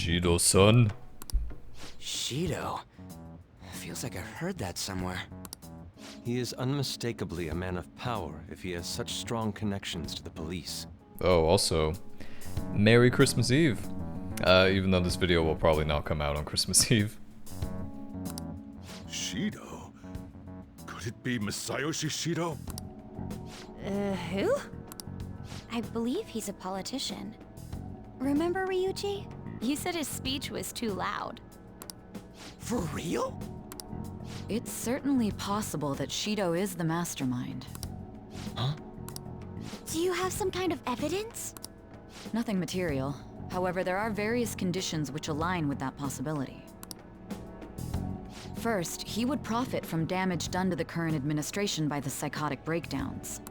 Shido-san. Shido? Feels like I've heard that somewhere. He is unmistakably a man of power if he has such strong connections to the police. Oh, also, Merry Christmas Eve. Even though this video will probably not come out on Christmas Eve. Shido? Could it be Masayoshi Shido? Who? I believe he's a politician. Remember, Ryuji? You said his speech was too loud. For real? It's certainly possible that Shido is the mastermind. Huh? Do you have some kind of evidence? Nothing material. However, there are various conditions which align with that possibility. First, he would profit from damage done to the current administration by the psychotic breakdowns.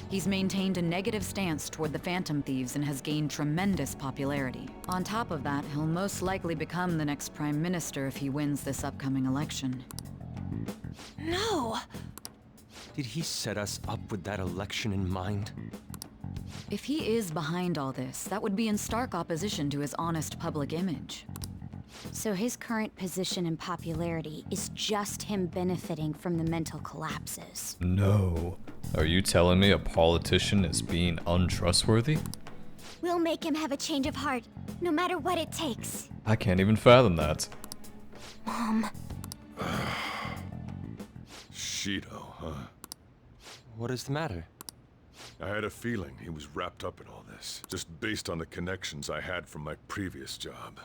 He's maintained a negative stance toward the Phantom Thieves and has gained tremendous popularity. On top of that, he'll most likely become the next Prime Minister if he wins this upcoming election. No! Did he set us up with that election in mind? If he is behind all this, that would be in stark opposition to his honest public image. So his current position and popularity is just him benefiting from the mental collapses. No. Are you telling me a politician is being untrustworthy? We'll make him have a change of heart, no matter what it takes. I can't even fathom that. Mom. Shido, huh? What is the matter? I had a feeling he was wrapped up in all this, just based on the connections I had from my previous job.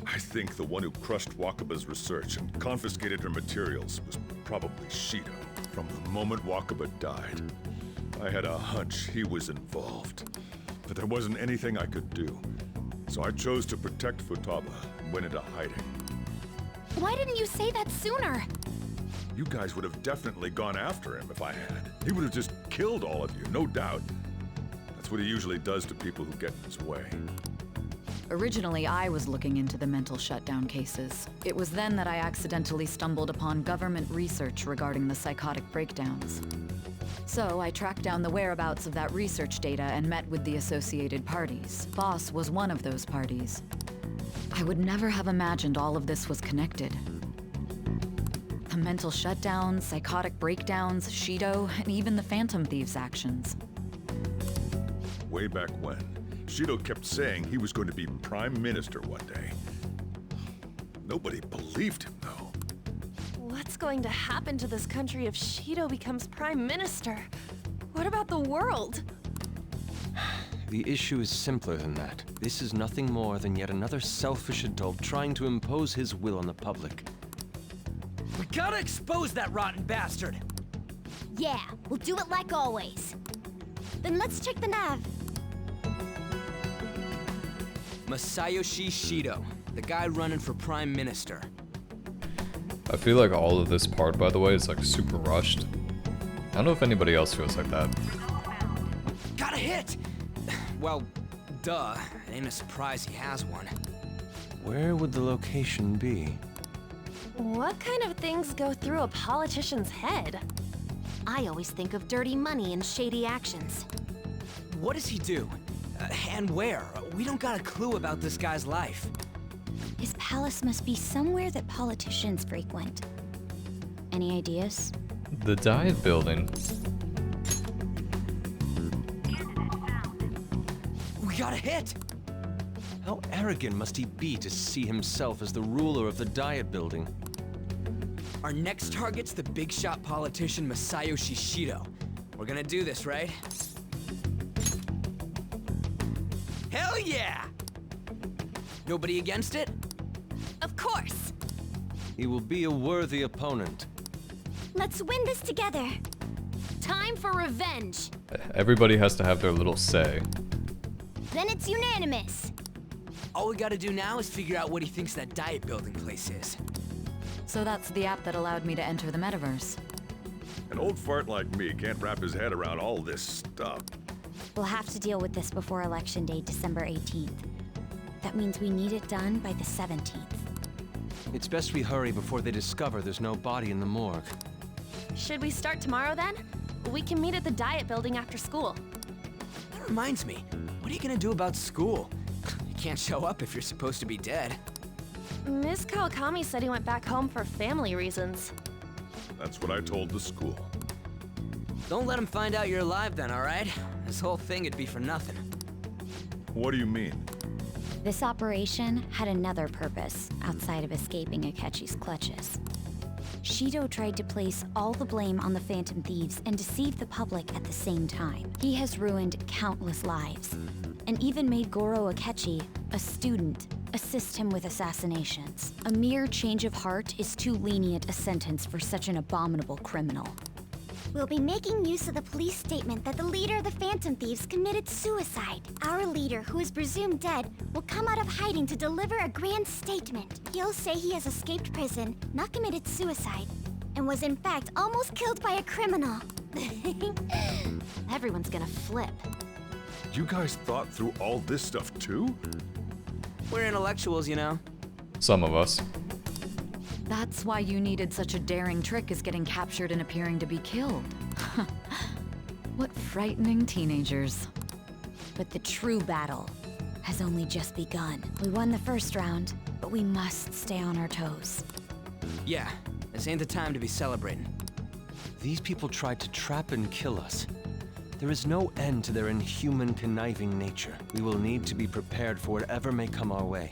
I think the one who crushed Wakaba's research and confiscated her materials was probably Shido. From the moment Wakaba died, I had a hunch he was involved. But there wasn't anything I could do. So I chose to protect Futaba and went into hiding. Why didn't you say that sooner? You guys would have definitely gone after him if I had. He would have just killed all of you, no doubt. That's what he usually does to people who get in his way. Originally, I was looking into the mental shutdown cases. It was then that I accidentally stumbled upon government research regarding the psychotic breakdowns. So I tracked down the whereabouts of that research data and met with the associated parties. Boss was one of those parties. I would never have imagined all of this was connected. The mental shutdowns, psychotic breakdowns, Shido, and even the Phantom Thieves' actions. Way back when, Shido kept saying he was going to be Prime Minister one day. Nobody believed him, though. What's going to happen to this country if Shido becomes Prime Minister? What about the world? The issue is simpler than that. This is nothing more than yet another selfish adult trying to impose his will on the public. We gotta expose that rotten bastard! Yeah, we'll do it like always. Then let's check the nav. Masayoshi Shido, the guy running for Prime Minister. I feel like all of this part, by the way, is like super rushed. I don't know if anybody else feels like that. Got a hit! Well, duh. It ain't a surprise he has one. Where would the location be? What kind of things go through a politician's head? I always think of dirty money and shady actions. What does he do? And where? We don't got a clue about this guy's life. His palace must be somewhere that politicians frequent. Any ideas? The diet building. We got a hit! How arrogant must he be to see himself as the ruler of the diet building? Our next target's the big shot politician Masayoshi Shido. We're gonna do this, right? Hell yeah! Nobody against it? Of course! He will be a worthy opponent. Let's win this together. Time for revenge! Everybody has to have their little say. Then it's unanimous. All we gotta do now is figure out what he thinks that diet building place is. So that's the app that allowed me to enter the metaverse. An old fart like me can't wrap his head around all this stuff. We'll have to deal with this before Election Day, December 18th. That means we need it done by the 17th. It's best we hurry before they discover there's no body in the morgue. Should we start tomorrow then? We can meet at the diet building after school. That reminds me, what are you gonna do about school? You Can't show up if you're supposed to be dead. Miss Kawakami said he went back home for family reasons. That's what I told the school. Don't let him find out you're alive then, alright? This whole thing would be for nothing. What do you mean? This operation had another purpose outside of escaping Akechi's clutches. Shido tried to place all the blame on the Phantom Thieves and deceive the public at the same time. He has ruined countless lives, and even made Goro Akechi, a student, assist him with assassinations. A mere change of heart is too lenient a sentence for such an abominable criminal. We'll be making use of the police statement that the leader of the Phantom Thieves committed suicide. Our leader, who is presumed dead, will come out of hiding to deliver a grand statement. He'll say he has escaped prison, not committed suicide, and was in fact almost killed by a criminal. Everyone's gonna flip. You guys thought through all this stuff too? We're intellectuals, you know. Some of us. That's why you needed such a daring trick as getting captured and appearing to be killed. What frightening teenagers. But the true battle has only just begun. We won the first round, but we must stay on our toes. Yeah, this ain't the time to be celebrating. These people tried to trap and kill us. There is no end to their inhuman, conniving nature. We will need to be prepared for whatever may come our way.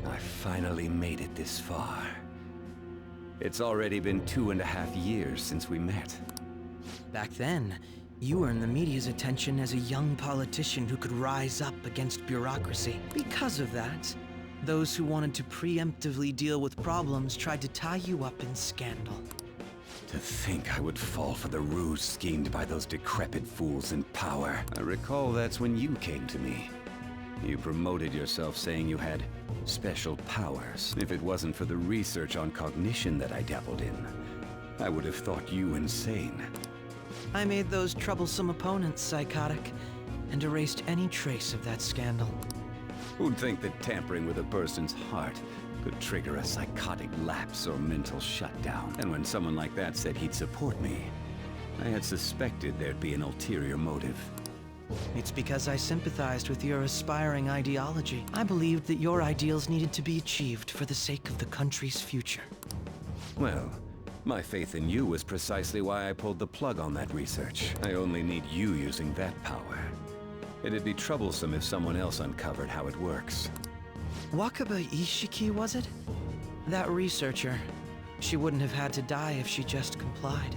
I finally made it this far. It's already been 2.5 years since we met. Back then, you earned the media's attention as a young politician who could rise up against bureaucracy. Because of that, those who wanted to preemptively deal with problems tried to tie you up in scandal. To think I would fall for the ruse schemed by those decrepit fools in power. I recall that's when you came to me. You promoted yourself saying you had special powers. If it wasn't for the research on cognition that I dabbled in, I would have thought you insane. I made those troublesome opponents psychotic, and erased any trace of that scandal. Who'd think that tampering with a person's heart could trigger a psychotic lapse or mental shutdown? And when someone like that said he'd support me, I had suspected there'd be an ulterior motive. It's because I sympathized with your aspiring ideology. I believed that your ideals needed to be achieved for the sake of the country's future. Well, my faith in you was precisely why I pulled the plug on that research. I only need you using that power. It'd be troublesome if someone else uncovered how it works. Wakaba Ishiki, was it? That researcher. She wouldn't have had to die if she just complied.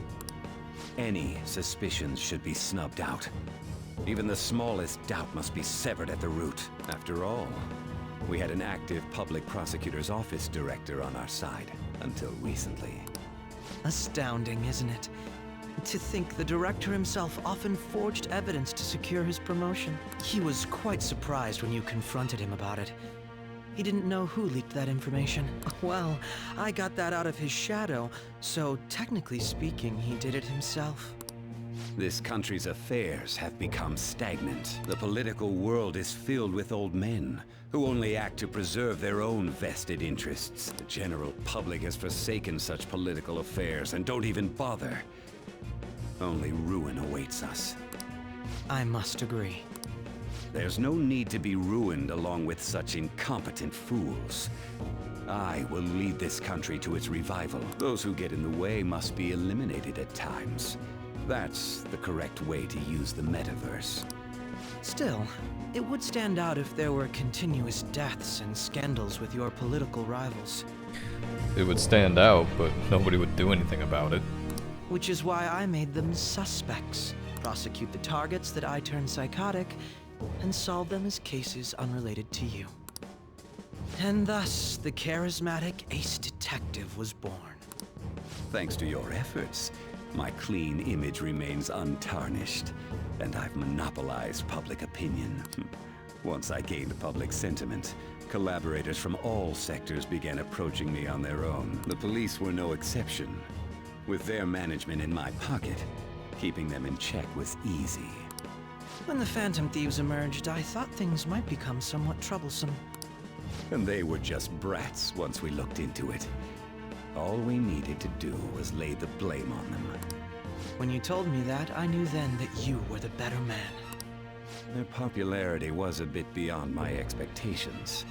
Any suspicions should be snubbed out. Even the smallest doubt must be severed at the root. After all, we had an active public prosecutor's office director on our side, until recently. Astounding, isn't it? To think the director himself often forged evidence to secure his promotion. He was quite surprised when you confronted him about it. He didn't know who leaked that information. Well, I got that out of his shadow, so technically speaking, he did it himself. This country's affairs have become stagnant. The political world is filled with old men who only act to preserve their own vested interests. The general public has forsaken such political affairs and don't even bother. Only ruin awaits us. I must agree. There's no need to be ruined along with such incompetent fools. I will lead this country to its revival. Those who get in the way must be eliminated at times. That's the correct way to use the metaverse. Still, it would stand out if there were continuous deaths and scandals with your political rivals. It would stand out, but nobody would do anything about it. Which is why I made them suspects. Prosecute the targets that I turned psychotic, and solve them as cases unrelated to you. And thus, the charismatic ace detective was born. Thanks to your efforts, my clean image remains untarnished, and I've monopolized public opinion. Once I gained public sentiment, collaborators from all sectors began approaching me on their own. The police were no exception. With their management in my pocket, keeping them in check was easy. When the Phantom Thieves emerged, I thought things might become somewhat troublesome. And they were just brats once we looked into it. All we needed to do was lay the blame on them. When you told me that, I knew then that you were the better man. Their popularity was a bit beyond my expectations.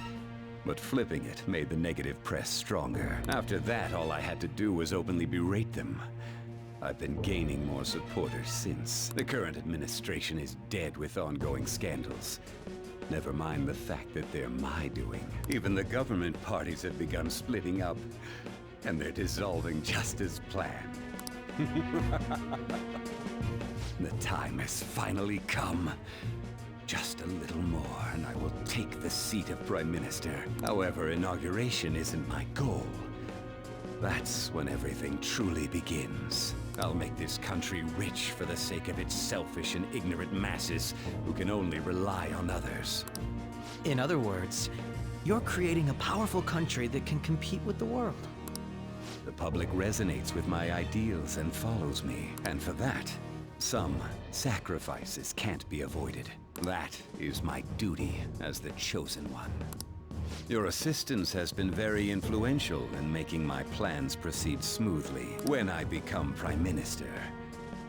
But flipping it made the negative press stronger. After that, all I had to do was openly berate them. I've been gaining more supporters since. The current administration is dead with ongoing scandals. Never mind the fact that they're my doing. Even the government parties have begun splitting up, and they're dissolving just as planned. The time has finally come. Just a little more, and I will take the seat of Prime Minister. However, inauguration isn't my goal. That's when everything truly begins. I'll make this country rich for the sake of its selfish and ignorant masses who can only rely on others. In other words, you're creating a powerful country that can compete with the world. The public resonates with my ideals and follows me, and for that, some sacrifices can't be avoided. That is my duty as the chosen one. Your assistance has been very influential in making my plans proceed smoothly. When I become Prime Minister,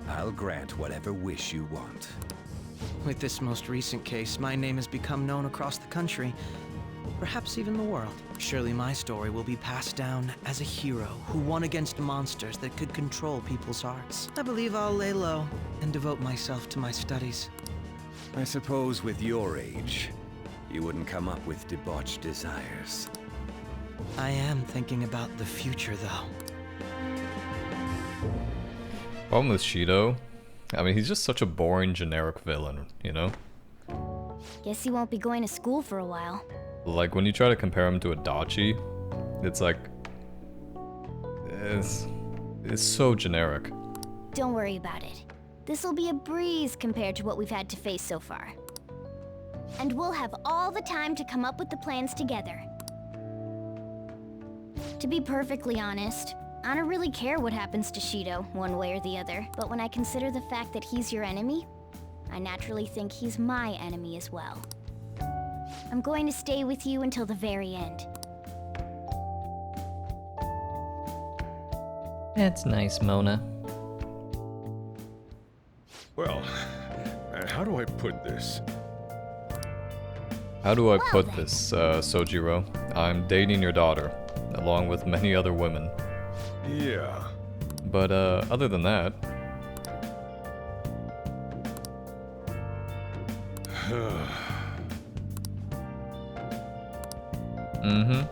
I'll grant whatever wish you want. With this most recent case, my name has become known across the country, perhaps even the world. Surely my story will be passed down as a hero who won against monsters that could control people's hearts. I believe I'll lay low and devote myself to my studies. I suppose with your age, you wouldn't come up with debauched desires. I am thinking about the future, though. Problem with Shido, I mean, he's just such a boring, generic villain, you know? Guess he won't be going to school for a while. Like, when you try to compare him to Adachi, it's like... It's so generic. Don't worry about it. This'll be a breeze compared to what we've had to face so far. And we'll have all the time to come up with the plans together. To be perfectly honest, I don't really care what happens to Shido, one way or the other. But when I consider the fact that he's your enemy, I naturally think he's my enemy as well. I'm going to stay with you until the very end. That's nice, Mona. Well, how do I put this? How do I put this, Sojiro? I'm dating your daughter, along with many other women. Yeah. But, other than that... Mm-hmm.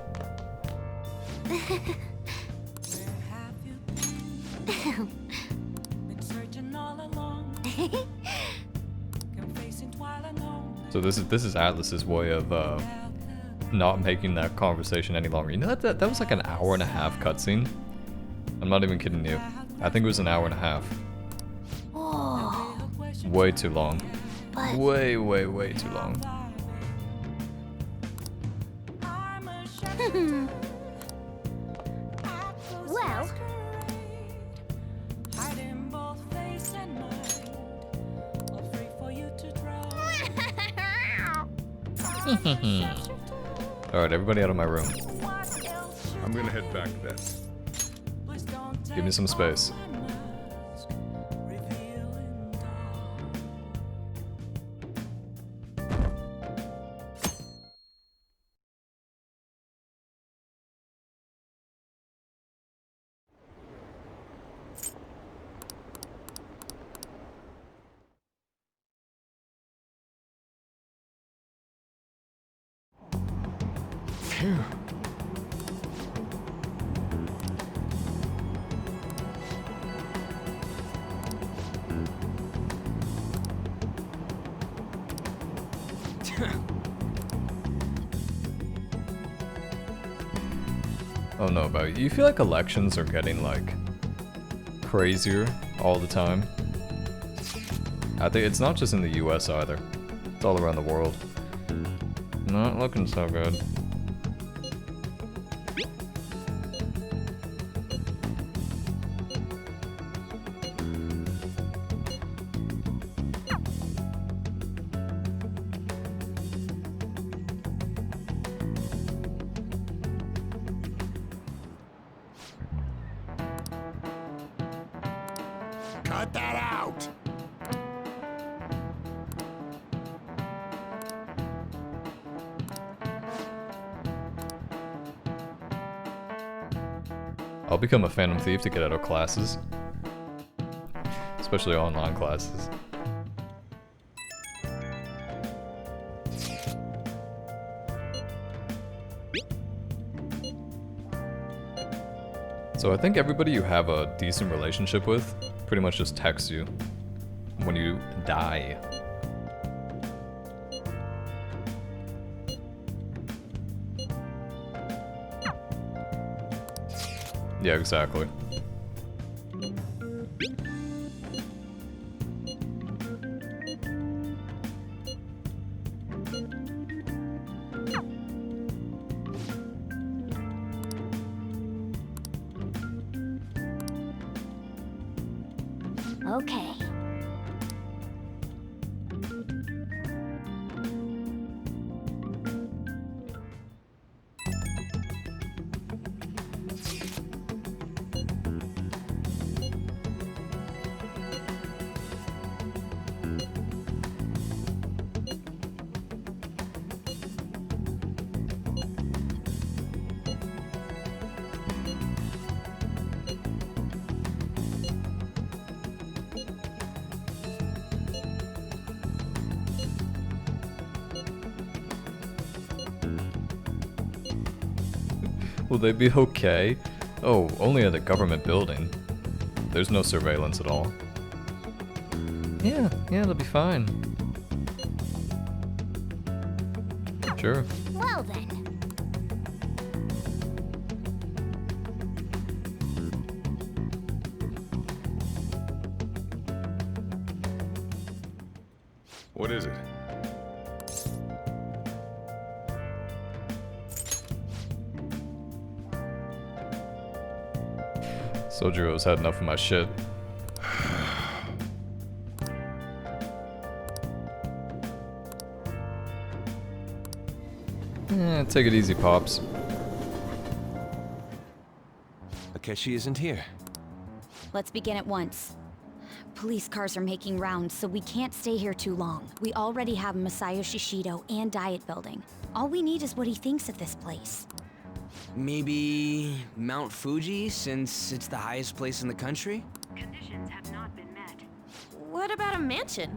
So this is Atlus's way of not making that conversation any longer. You know that was like an hour and a half cutscene. I'm not even kidding you. I think it was an hour and a half. Whoa. Way too long. But Way too long. well, Alright, everybody out of my room. I'm gonna head back then. Give me some space. Phew. Oh no, but you feel like elections are getting like crazier all the time. I think it's not just in the US either. It's all around the world. Not looking so good. Cut that out! I'll become a Phantom Thief to get out of classes. Especially online classes. So I think everybody you have a decent relationship with pretty much just texts you when you die. Yeah, exactly. Okay. Will they be okay? Oh, only at a government building. There's no surveillance at all. Yeah, they'll be fine. Sure. Well then. What is it? Sojiro's had enough of my shit. Take it easy, Pops. Akechi isn't here. Let's begin at once. Police cars are making rounds, so we can't stay here too long. We already have Masayoshi Shido and Diet Building. All we need is what he thinks of this place. Maybe Mount Fuji, since it's the highest place in the country? Conditions have not been met. What about a mansion?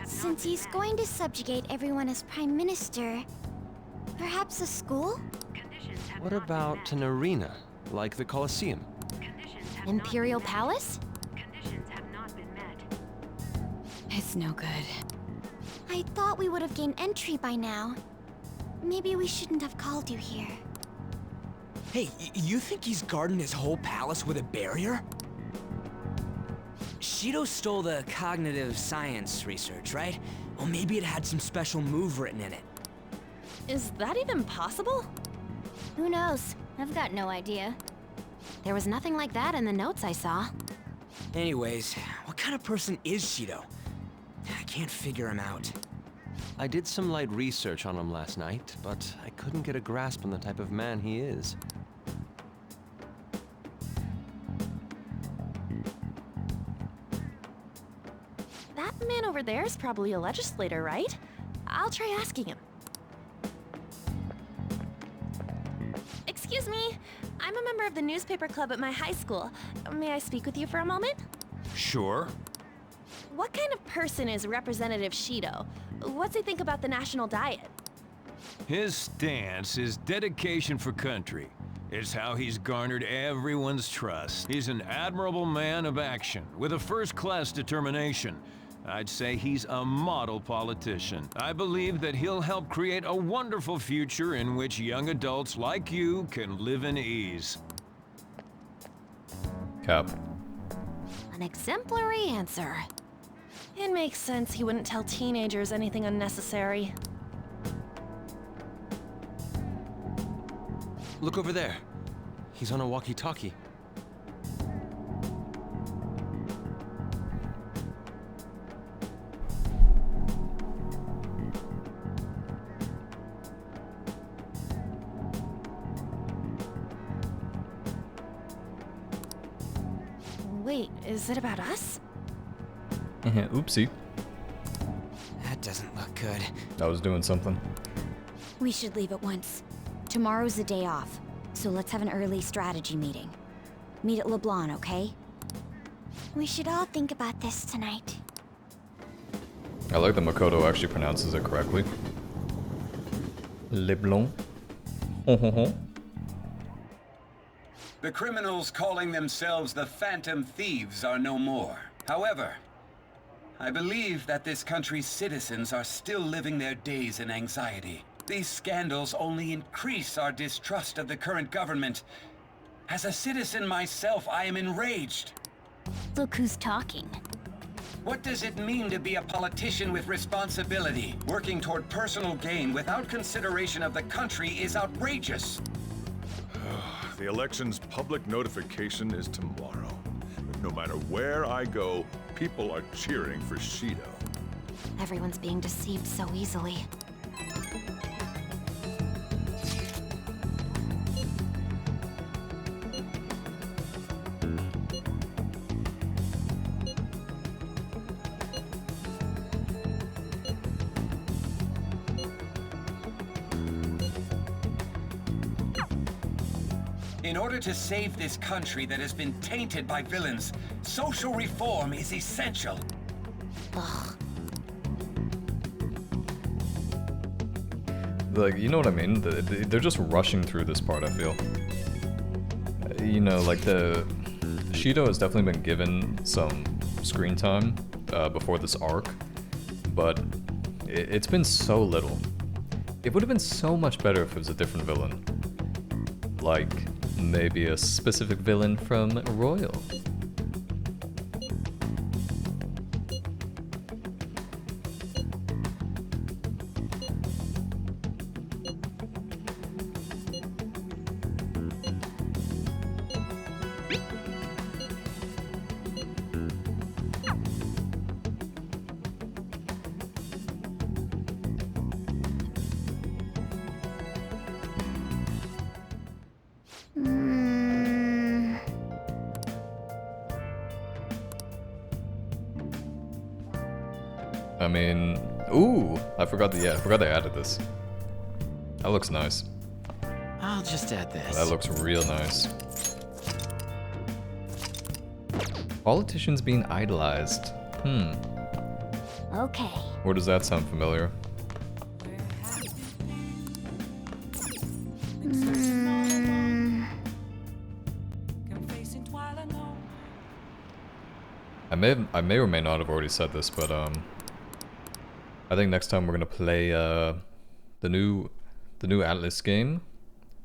Since he's going to subjugate everyone as Prime Minister, perhaps a school? What about an arena, like the Colosseum? Imperial Palace? It's no good. I thought we would have gained entry by now. Maybe we shouldn't have called you here. Hey, you think he's guarding his whole palace with a barrier? Shido stole the cognitive science research, right? Well, maybe it had some special move written in it. Is that even possible? Who knows? I've got no idea. There was nothing like that in the notes I saw. Anyways, what kind of person is Shido? I can't figure him out. I did some light research on him last night, but I couldn't get a grasp on the type of man he is. That man over there is probably a legislator, right? I'll try asking him. Excuse me, I'm a member of the newspaper club at my high school. May I speak with you for a moment? Sure. What kind of person is Representative Shido? What's he think about the national diet? His stance is dedication for country. It's how he's garnered everyone's trust. He's an admirable man of action, with a first-class determination. I'd say he's a model politician. I believe that he'll help create a wonderful future in which young adults like you can live in ease. Cap. An exemplary answer. It makes sense he wouldn't tell teenagers anything unnecessary. Look over there. He's on a walkie-talkie. Wait, Is it about us? Oopsie. That doesn't look good. I was doing something. We should leave at once. Tomorrow's the day off, so let's have an early strategy meeting. Meet at LeBlanc, okay? We should all think about this tonight. I like that Makoto actually pronounces it correctly. LeBlanc. The criminals calling themselves the Phantom Thieves are no more. However, I believe that this country's citizens are still living their days in anxiety. These scandals only increase our distrust of the current government. As a citizen myself, I am enraged. Look who's talking. What does it mean to be a politician with responsibility? Working toward personal gain without consideration of the country is outrageous. The election's public notification is tomorrow. But no matter where I go, people are cheering for Shido. Everyone's being deceived so easily. In order to save this country that has been tainted by villains, social reform is essential. Ugh. Like, you know what I mean? They're just rushing through this part, I feel. You know, like Shido has definitely been given some screen time before this arc, but it's been so little. It would have been so much better if it was a different villain. Like, maybe a specific villain from Royal. I mean, ooh, I forgot they added this. That looks nice. I'll just add this. That looks real nice. Politicians being idolized. Okay. Where does that sound familiar? I may or may not have already said this, but I think next time we're gonna play the new Atlus game,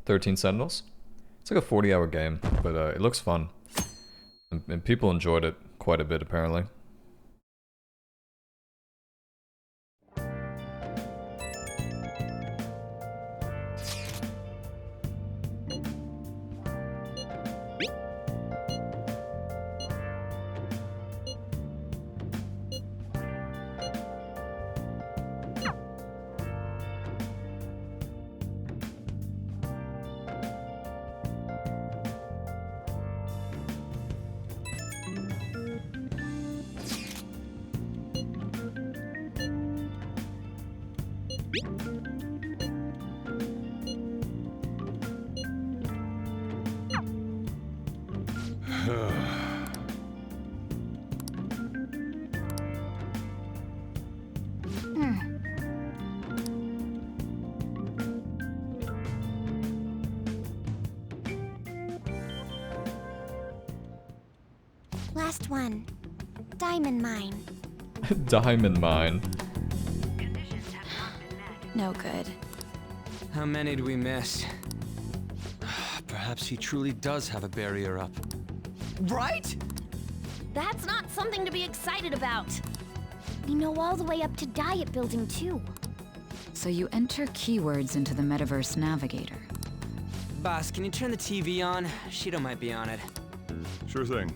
13 Sentinels. It's like a 40-hour game, but it looks fun, and people enjoyed it quite a bit apparently. Last one. Diamond mine. Diamond mine. No good. How many do we miss? Perhaps he truly does have a barrier up. Right? That's not something to be excited about. We know all the way up to Diet Building, too. So you enter keywords into the Metaverse Navigator. Boss, can you turn the TV on? Shido might be on it. Sure thing.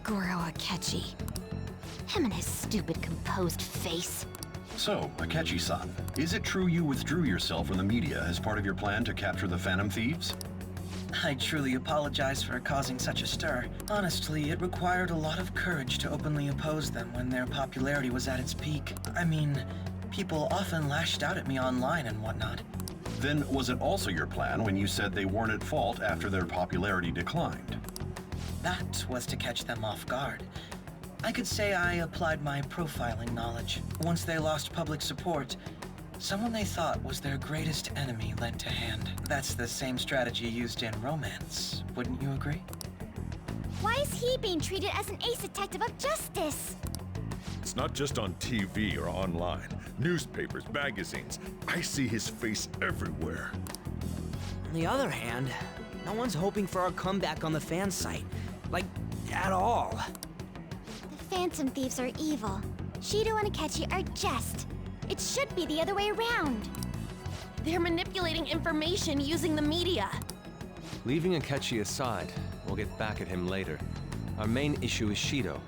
Goro Akechi. Him and his stupid composed face. So, Akechi-san, is it true you withdrew yourself from the media as part of your plan to capture the Phantom Thieves? I truly apologize for causing such a stir. Honestly, it required a lot of courage to openly oppose them when their popularity was at its peak. I mean, people often lashed out at me online and whatnot. Then was it also your plan when you said they weren't at fault after their popularity declined? That was to catch them off guard. I could say I applied my profiling knowledge. Once they lost public support, someone they thought was their greatest enemy lent a hand. That's the same strategy used in romance, wouldn't you agree? Why is he being treated as an ace detective of justice? It's not just on TV or online. Newspapers, magazines. I see his face everywhere. On the other hand, no one's hoping for our comeback on the fan site. Like, at all. The Phantom Thieves are evil. Shido and Akechi are just. It should be the other way around. They're manipulating information using the media. Leaving Akechi aside, we'll get back at him later. Our main issue is Shido.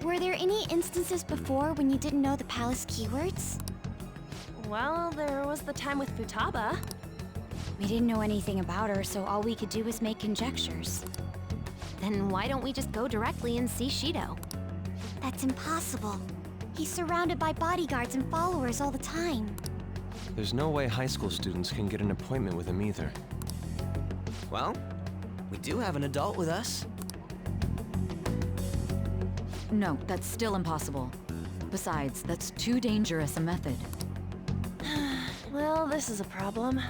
Were there any instances before when you didn't know the palace keywords? Well, there was the time with Futaba. We didn't know anything about her, so all we could do was make conjectures. Then why don't we just go directly and see Shido? That's impossible. He's surrounded by bodyguards and followers all the time. There's no way high school students can get an appointment with him either. Well, we do have an adult with us. No, that's still impossible. Besides, that's too dangerous a method. Well, this is a problem.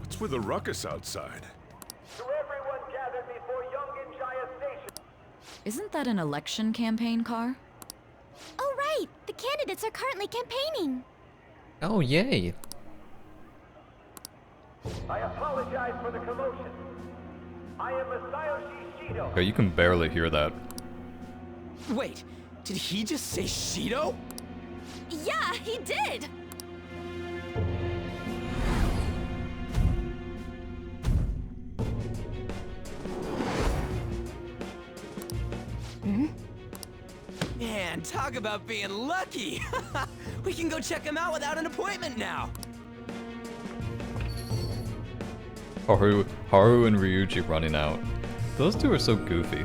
What's with the ruckus outside? To everyone gathered before Young Jaya Station. Isn't that an election campaign car? Oh right! The candidates are currently campaigning! Oh, yay. I apologize for the commotion. I am Masayoshi Shido. Okay, you can barely hear that. Wait, did he just say Shido? Yeah, he did! Man, talk about being lucky! We can go check him out without an appointment now! Haru and Ryuji running out. Those two are so goofy.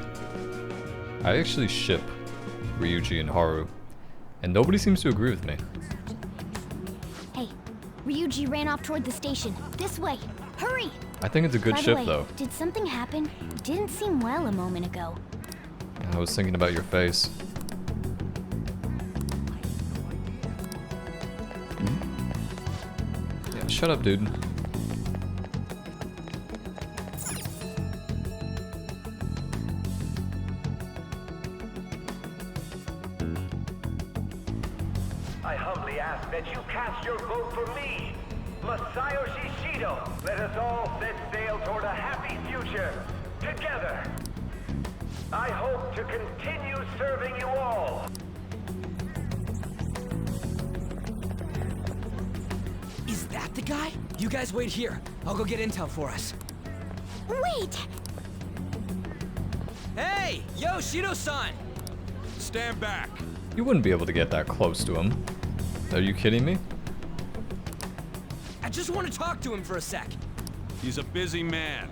I actually ship Ryuji and Haru, and nobody seems to agree with me. Hey, Ryuji ran off toward the station. This way! Hurry! I think it's a good By the ship way, though. Did something happen? You didn't seem well a moment ago. I was thinking about your face. Yeah, shut up, dude. I humbly ask that you cast your vote for me, Masayoshi Shido. Let us all set sail toward a happy future, together. I hope to continue serving you all. Is that the guy? You guys wait here. I'll go get intel for us. Wait! Hey! Yo, Shido-san! Stand back. You wouldn't be able to get that close to him. Are you kidding me? I just want to talk to him for a sec. He's a busy man.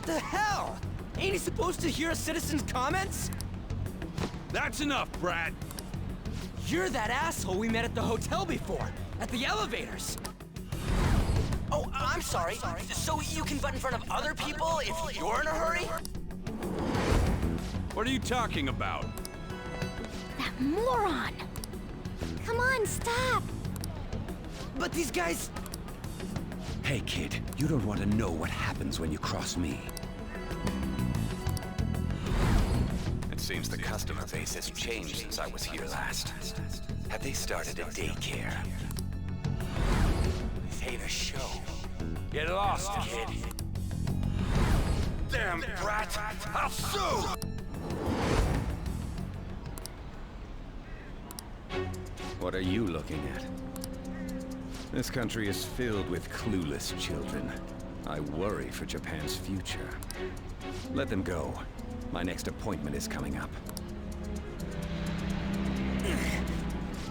The hell? Ain't he supposed to hear a citizen's comments? That's enough, Brad. You're that asshole we met at the hotel before, at the elevators. Oh, I'm sorry. So you can butt in front of other people if you're in a hurry? What are you talking about? That moron! Come on, stop! But these guys... Hey, kid, you don't want to know what happens when you cross me. It seems the customer base has changed since I was here last. Have they started a daycare? They hate a show. Get lost, kid. Damn brat! I'll sue! What are you looking at? This country is filled with clueless children. I worry for Japan's future. Let them go. My next appointment is coming up.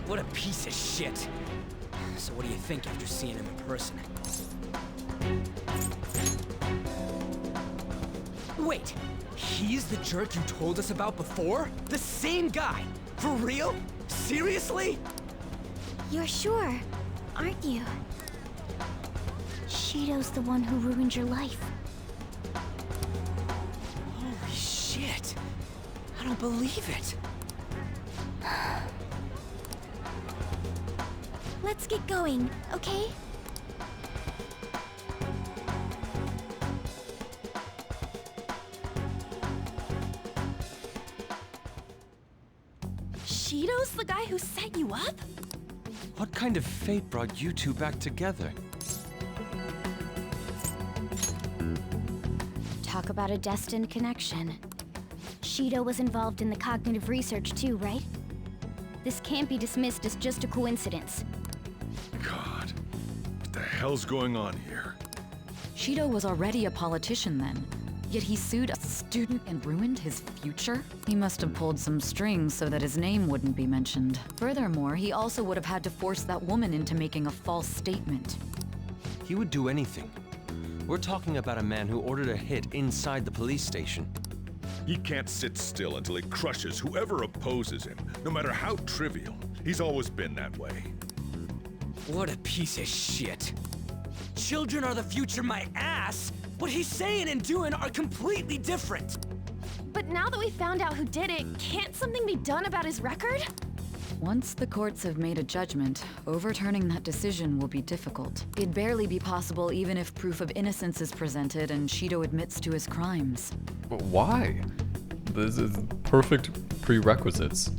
What a piece of shit. So what do you think after seeing him in person? Wait, he's the jerk you told us about before? The same guy? For real? Seriously? You're sure, aren't you? Shido's the one who ruined your life. Holy shit. I don't believe it. Let's get going, okay? Shido's the guy who set you up? What kind of fate brought you two back together? Talk about a destined connection. Shido was involved in the cognitive research too, right? This can't be dismissed as just a coincidence. God, what the hell's going on here? Shido was already a politician then, yet he sued a student and ruined his future? He must have pulled some strings so that his name wouldn't be mentioned. Furthermore, he also would have had to force that woman into making a false statement. He would do anything. We're talking about a man who ordered a hit inside the police station. He can't sit still until he crushes whoever opposes him, no matter how trivial. He's always been that way. What a piece of shit. Children are the future, my ass! What he's saying and doing are completely different! But now that we found out who did it, can't something be done about his record? Once the courts have made a judgment, overturning that decision will be difficult. It'd barely be possible even if proof of innocence is presented and Shido admits to his crimes. But why? This is perfect prerequisites.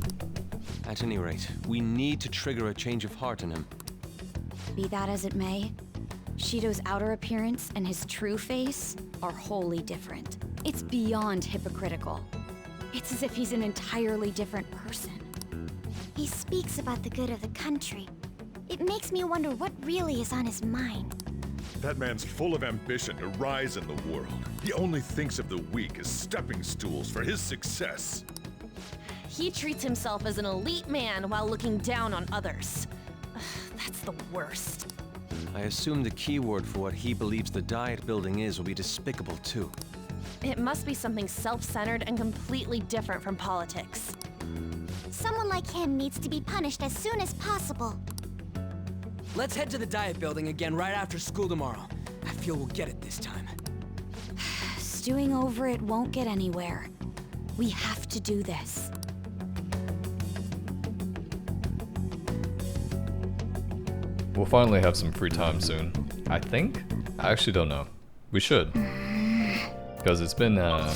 At any rate, we need to trigger a change of heart in him. Be that as it may, Shido's outer appearance and his true face are wholly different. It's beyond hypocritical. It's as if he's an entirely different person. He speaks about the good of the country. It makes me wonder what really is on his mind. That man's full of ambition to rise in the world. He only thinks of the weak as stepping stools for his success. He treats himself as an elite man while looking down on others. Ugh, that's the worst. I assume the keyword for what he believes the diet building is will be despicable too. It must be something self-centered and completely different from politics. Someone like him needs to be punished as soon as possible. Let's head to the diet building again right after school tomorrow. I feel we'll get it this time. Stewing over it won't get anywhere. We have to do this. We'll finally have some free time soon. I think? I actually don't know. We should. Because it's been a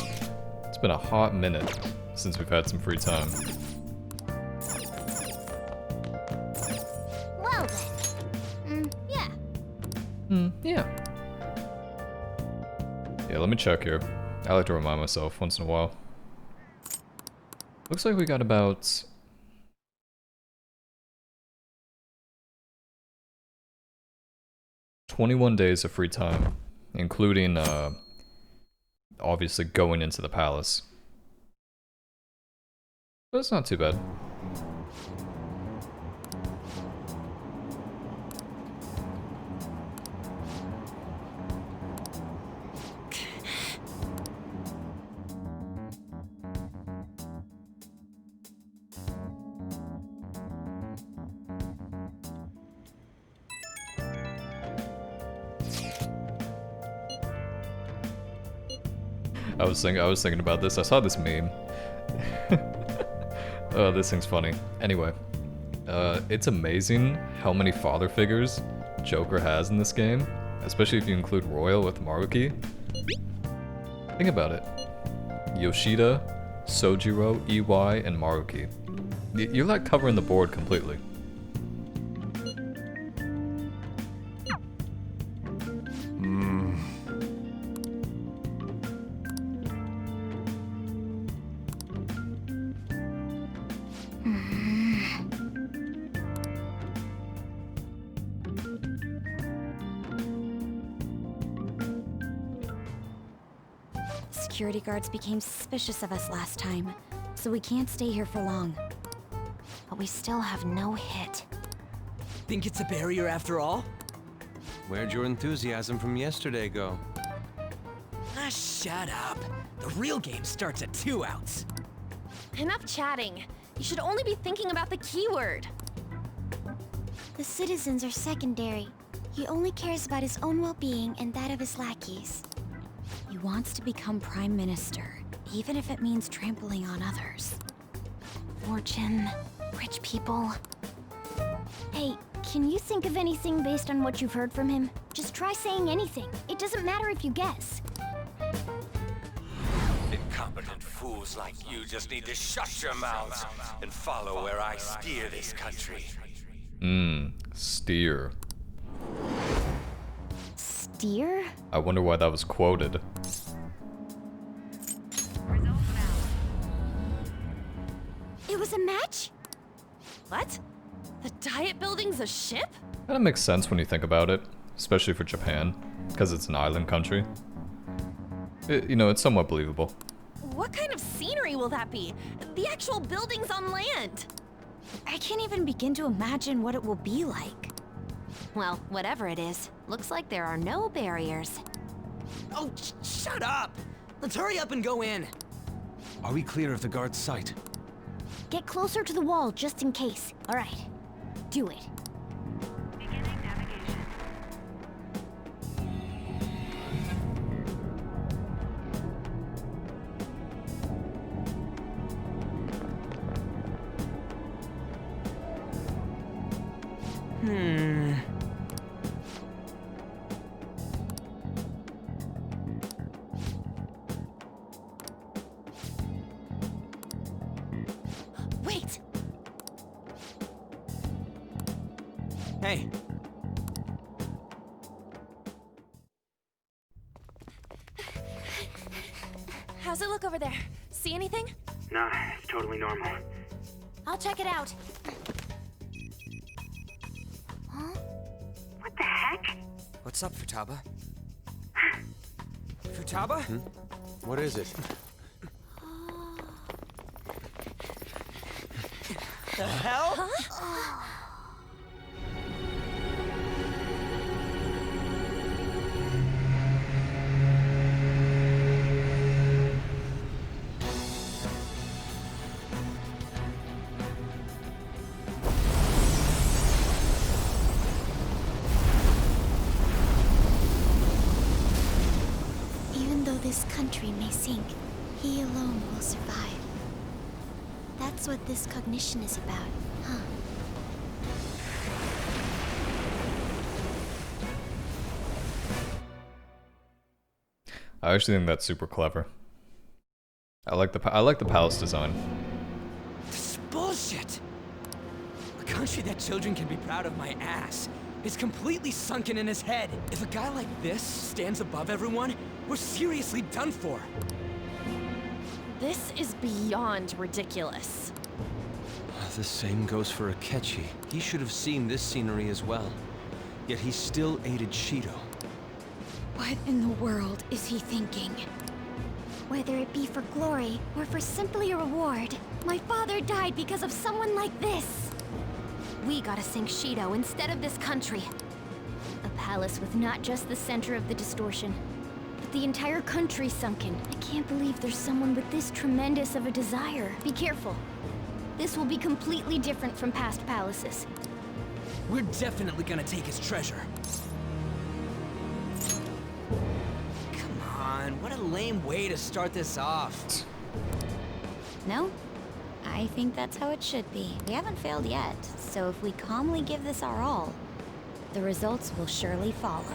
hot minute since we've had some free time. Well then. Yeah. Yeah. Yeah, let me check here. I like to remind myself once in a while. Looks like we got about... ...21 days of free time, including, obviously going into the palace. But it's not too bad. I was thinking about this. I saw this meme. Oh, this thing's funny. Anyway, it's amazing how many father figures Joker has in this game, especially if you include Royal with Maruki. Think about it. Yoshida, Sojiro, EY, and Maruki. You're like covering the board completely. Security guards became suspicious of us last time, so we can't stay here for long. But we still have no hit. Think it's a barrier after all? Where'd your enthusiasm from yesterday go? shut up. The real game starts at 2 outs. Enough chatting. You should only be thinking about the keyword. The citizens are secondary. He only cares about his own well-being and that of his lackeys. He wants to become Prime Minister, even if it means trampling on others. Fortune, rich people. Hey, can you think of anything based on what you've heard from him? Just try saying anything. It doesn't matter if you guess. Incompetent fools like you just need to shut your mouths and follow where I steer this country. Steer. Steer? I wonder why that was quoted. It was a match? What? The Diet Building's a ship? That makes sense when you think about it, especially for Japan, because it's an island country. You know, it's somewhat believable. What kind of scenery will that be? The actual buildings on land. I can't even begin to imagine what it will be like. Well, whatever it is, looks like there are no barriers. Oh, shut up! Let's hurry up and go in. Are we clear of the guard's sight? Get closer to the wall just in case. All right. Do it. Beginning navigation. Wait! Hey. How's it look over there? See anything? Nah, it's totally normal. I'll check it out. Huh? What the heck? What's up, Futaba? Futaba? What is it? The hell? Huh? Even though this country may sink, he alone will survive. That's what this cognition is about, huh? I actually think that's super clever. I like the palace design. This is bullshit! A country that children can be proud of my ass is completely sunken in his head. If a guy like this stands above everyone, we're seriously done for. This is beyond ridiculous. The same goes for Akechi. He should have seen this scenery as well. Yet he still aided Shido. What in the world is he thinking? Whether it be for glory or for simply a reward, my father died because of someone like this. We gotta sink Shido instead of this country. A palace with not just the center of the distortion, but the entire country sunken. I can't believe there's someone with this tremendous of a desire. Be careful. This will be completely different from past palaces. We're definitely gonna take his treasure. Come on, what a lame way to start this off. No? I think that's how it should be. We haven't failed yet, so if we calmly give this our all, the results will surely follow.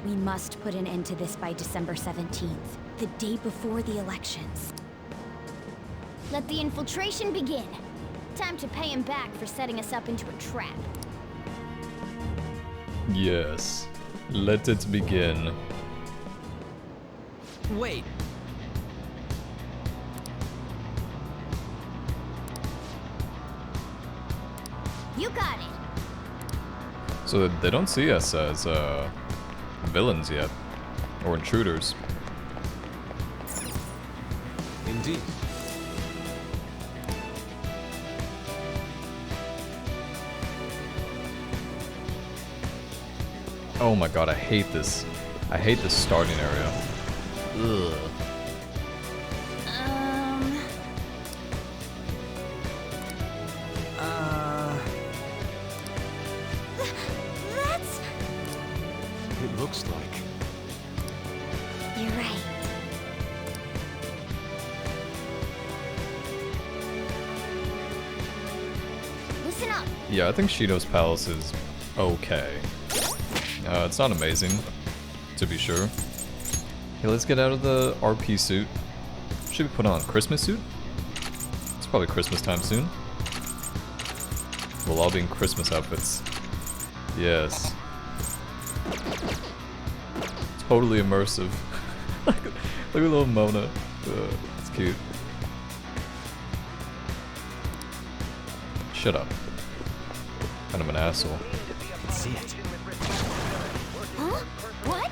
We must put an end to this by December 17th, the day before the elections. Let the infiltration begin. Time to pay him back for setting us up into a trap. Yes. Let it begin. Wait. You got it. So they don't see us as villains yet, or intruders. Indeed. Oh my god, I hate this. I hate this starting area. Ugh. That's... It looks like. You're right. Listen up. Yeah, I think Shido's palace is okay. It's not amazing, to be sure. Okay, let's get out of the RP suit. Should we put on a Christmas suit? It's probably Christmas time soon. We'll all be in Christmas outfits. Yes. Totally immersive. Look at little Mona. It's cute. Shut up. Kind of an asshole. I can see it. Huh? What?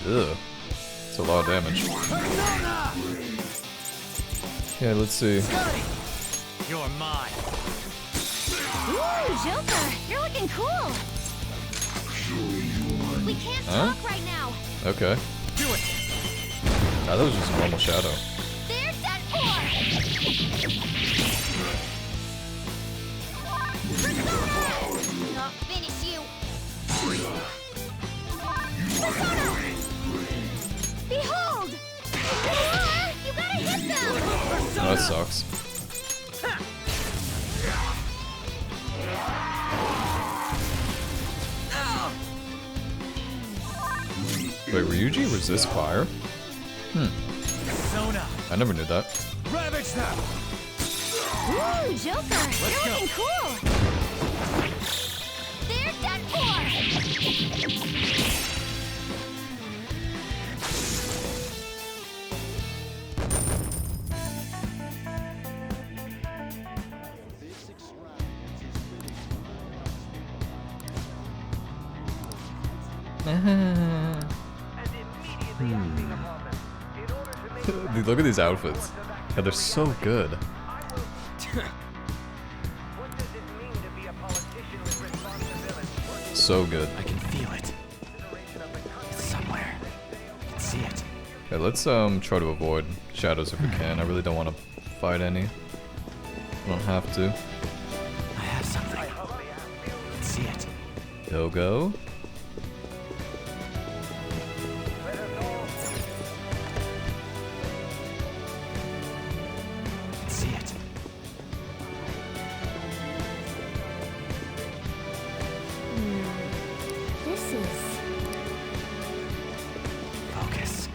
Ugh. It's a lot of damage. Yeah, let's see. You're mine. Ooh, Joker, you're looking cool. We can't Huh? talk right now. Okay. Do it. Nah, that was just a normal shadow. They're done for. Persona! I'll finish you. Persona! Behold! You gotta hit them! Oh, that sucks. Wait, Ryuji resist fire? Persona. I never knew that. Ravage them. Ooh, Joker, you're looking cool. They're done for. Dude, look at these outfits. Yeah, they're so good. So good. I can feel it. It's somewhere. I can see it. Okay, let's try to avoid shadows if we can. I really don't want to fight any. I don't have to. I have something. I can see it. Go. See it. This is... Focus.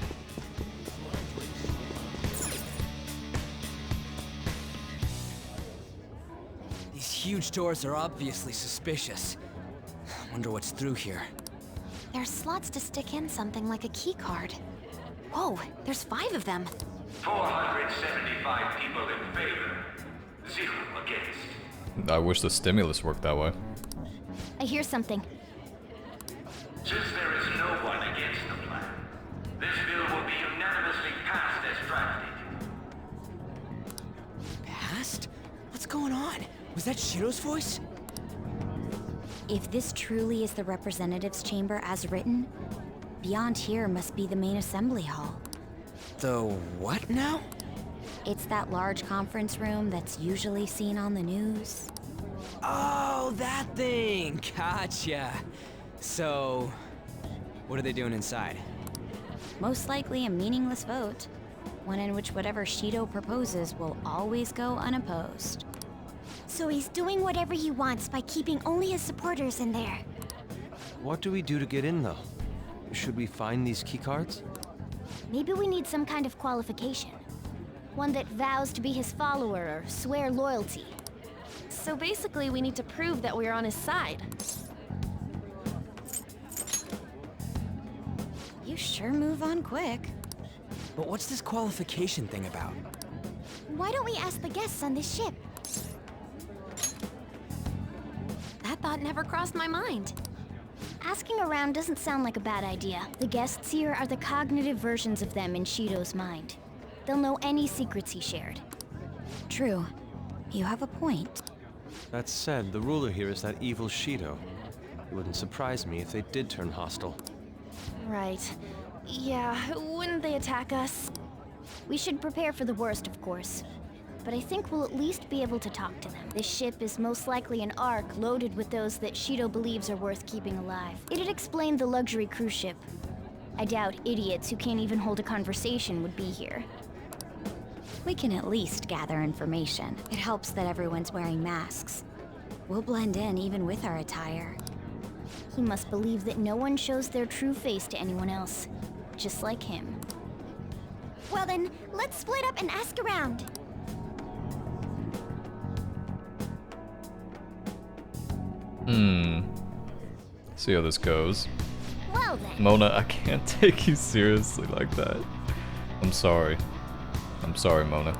These huge doors are obviously suspicious. Wonder what's through here. There's slots to stick in something like a key card. Whoa, there's 5 of them. 475 people in favor. 0 against. I wish the stimulus worked that way. I hear something. Since there is no one against the plan, this bill will be unanimously passed as drafted. Past? What's going on? Was that Shiro's voice? If this truly is the representatives' chamber as written, beyond here must be the main assembly hall. The what now? It's that large conference room that's usually seen on the news. Oh, that thing! Gotcha. So, what are they doing inside? Most likely a meaningless vote, one in which whatever Shido proposes will always go unopposed. So he's doing whatever he wants by keeping only his supporters in there. What do we do to get in, though? Should we find these keycards? Maybe we need some kind of qualification. One that vows to be his follower or swear loyalty. So basically, we need to prove that we're on his side. You sure move on quick. But what's this qualification thing about? Why don't we ask the guests on this ship? That thought never crossed my mind. Asking around doesn't sound like a bad idea. The guests here are the cognitive versions of them in Shido's mind. They'll know any secrets he shared. True. You have a point. That said, the ruler here is that evil Shido. It wouldn't surprise me if they did turn hostile. Right. Yeah, wouldn't they attack us? We should prepare for the worst, of course. But I think we'll at least be able to talk to them. This ship is most likely an Ark loaded with those that Shido believes are worth keeping alive. It'd explain the luxury cruise ship. I doubt idiots who can't even hold a conversation would be here. We can at least gather information. It helps that everyone's wearing masks. We'll blend in even with our attire. He must believe that no one shows their true face to anyone else. Just like him. Well then, let's split up and ask around. See how this goes. Well then. Mona, I can't take you seriously like that. I'm sorry. I'm sorry, Mona.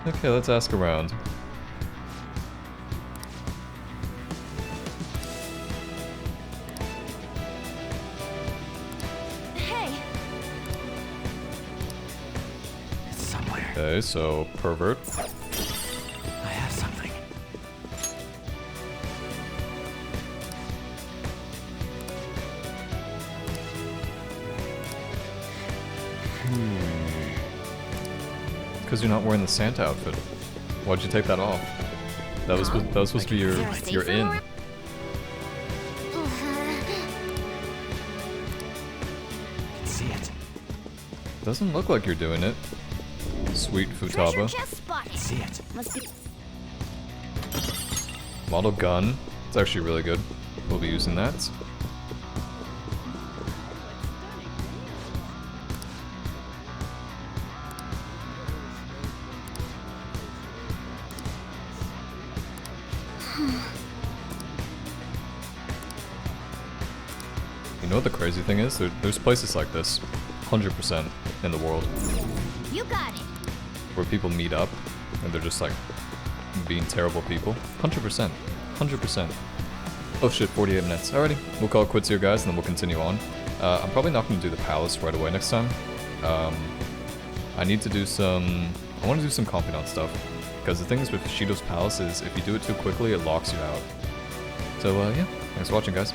Okay, let's ask around. Hey! It's somewhere. Okay, so pervert. I have something. Because you're not wearing the Santa outfit. Why'd you take that off? That was supposed to be your in. See it. Doesn't look like you're doing it. Sweet Treasure Futaba. chest spotted. See it. Must be. Model gun. It's actually really good. We'll be using that. You know what the crazy thing is? There's places like this, 100% in the world, You got it. where people meet up and they're just like being terrible people. 100%. 100%. Oh shit, 48 minutes. Alrighty, we'll call it quits here, guys, and then we'll continue on. I'm probably not going to do the palace right away next time. I need to do some... I want to do some confidant stuff. Because the thing is with Shido's palace is if you do it too quickly, it locks you out. So, yeah. Thanks for watching, guys.